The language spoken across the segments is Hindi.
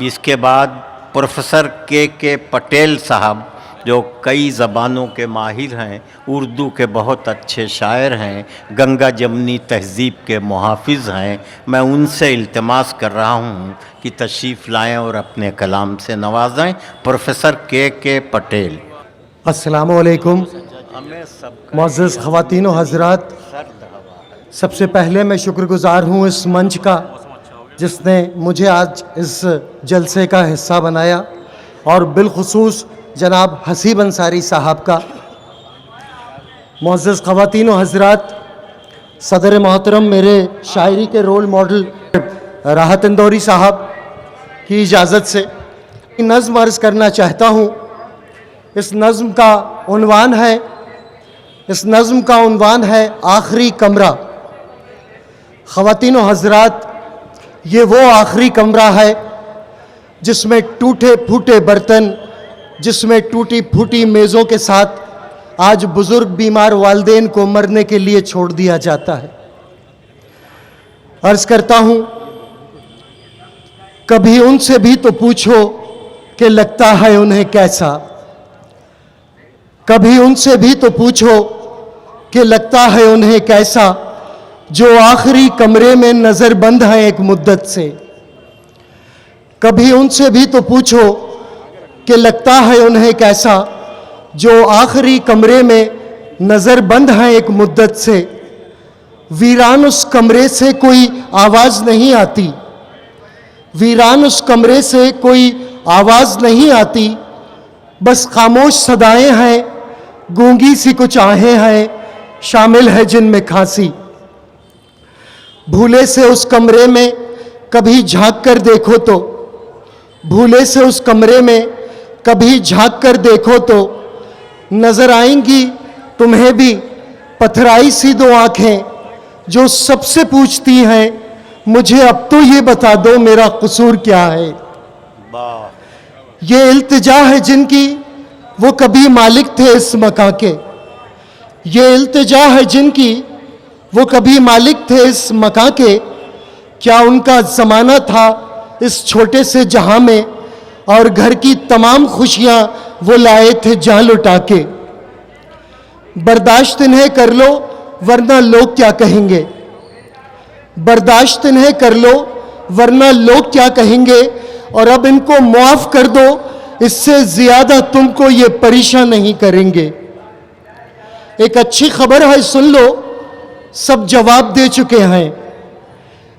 इसके बाद प्रोफेसर के पटेल साहब जो कई ज़बानों के माहिर हैं, उर्दू के बहुत अच्छे शायर हैं, गंगा जमनी तहज़ीब के मुहाफ़िज़ हैं, मैं उनसे इल्तिमास कर रहा हूँ कि तशरीफ़ लाएं और अपने कलाम से नवाजें। प्रोफेसर के पटेल। अस्सलामु अलैकुम। मुअज़्ज़ज़ ख़वातीन व हज़रात, सबसे पहले मैं शुक्रगुज़ार हूँ इस मंच का जिसने मुझे आज इस जलसे का हिस्सा बनाया, और बिलख़ुसूस जनाब हसीब अंसारी साहब का। मुअज़्ज़ज़ ख़वातीन व हज़रात, सदर मोहतरम मेरे शायरी के रोल मॉडल राहत इंदौरी साहब की इजाज़त से नज़्म अर्ज़ करना चाहता हूँ। इस नज़्म का उन्वान है आखिरी कमरा। ख़वातीन व हज़रात, ये वो आखिरी कमरा है जिसमें टूटे फूटे बर्तन, जिसमें टूटी फूटी मेज़ों के साथ आज बुज़ुर्ग बीमार वालिदैन को मरने के लिए छोड़ दिया जाता है। अर्ज़ करता हूँ, कभी उनसे भी तो पूछो कि लगता है उन्हें कैसा। कभी उनसे भी तो पूछो कि लगता है उन्हें कैसा, जो आखिरी कमरे में नज़रबंद हैं एक मुद्दत से। कभी उनसे भी तो पूछो कि लगता है उन्हें कैसा, जो आखिरी कमरे में नज़रबंद हैं एक मुद्दत से। वीरान उस कमरे से कोई आवाज़ नहीं आती, वीरान उस कमरे से कोई आवाज़ नहीं आती, बस खामोश सदाएं हैं, गूंगी सी कुछ आहें हैं, शामिल है जिनमें खांसी। भूले से उस कमरे में कभी झांक कर देखो तो, भूले से उस कमरे में कभी झांक कर देखो तो नजर आएंगी तुम्हें भी पथराई सी दो आंखें, जो सबसे पूछती हैं मुझे अब तो ये बता दो मेरा कसूर क्या है। ये इल्तिजा है जिनकी, वो कभी मालिक थे इस मकां के। ये इल्तिजा है जिनकी, वो कभी मालिक थे इस मकां के। क्या उनका ज़माना था इस छोटे से जहां में, और घर की तमाम खुशियां वो लाए थे जान लुटा के। बर्दाश्त इन्हें कर लो वरना लोग क्या कहेंगे, बर्दाश्त इन्हें कर लो वरना लोग क्या कहेंगे, और अब इनको मुआफ़ कर दो, इससे ज़्यादा तुमको ये परेशान नहीं करेंगे। एक अच्छी खबर है सुन लो, सब जवाब दे चुके हैं।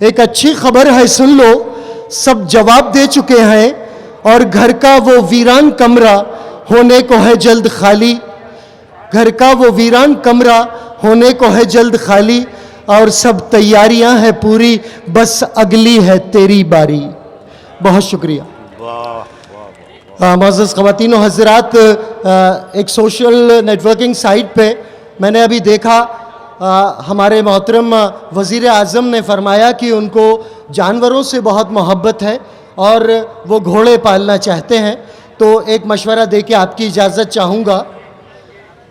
एक अच्छी खबर है सुन लो, सब जवाब दे चुके हैं, और घर का वो वीरान कमरा होने को है जल्द खाली। घर का वो वीरान कमरा होने को है जल्द खाली, और सब तैयारियां हैं पूरी, बस अगली है तेरी बारी। बहुत शुक्रिया। मुअज़्ज़ज़ ख़वातीन व हज़रात, एक सोशल नेटवर्किंग साइट पे मैंने अभी देखा, हमारे मोहतरम वज़ीर आज़म ने फरमाया कि उनको जानवरों से बहुत मोहब्बत है और वो घोड़े पालना चाहते हैं। तो एक मशवरा दे के आपकी इजाज़त चाहूँगा,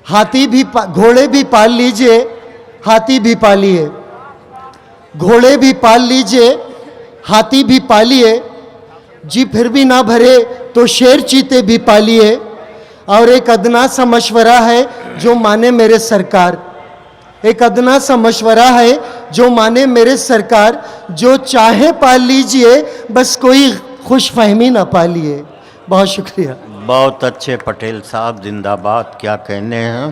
घोड़े भी पाल लीजिए, हाथी भी पालिए। घोड़े भी पाल लीजिए, हाथी भी पालिए, जी फिर भी ना भरे तो शेर चीते भी पालिए। और एक अदना सा मशवरा है जो माने मेरे सरकार, एक अदना सा मशवरा है जो माने मेरे सरकार, जो चाहे पाल लीजिए, बस कोई खुशफहमी ना पालिए। बहुत शुक्रिया। बहुत अच्छे पटेल साहब, जिंदाबाद, क्या कहने हैं।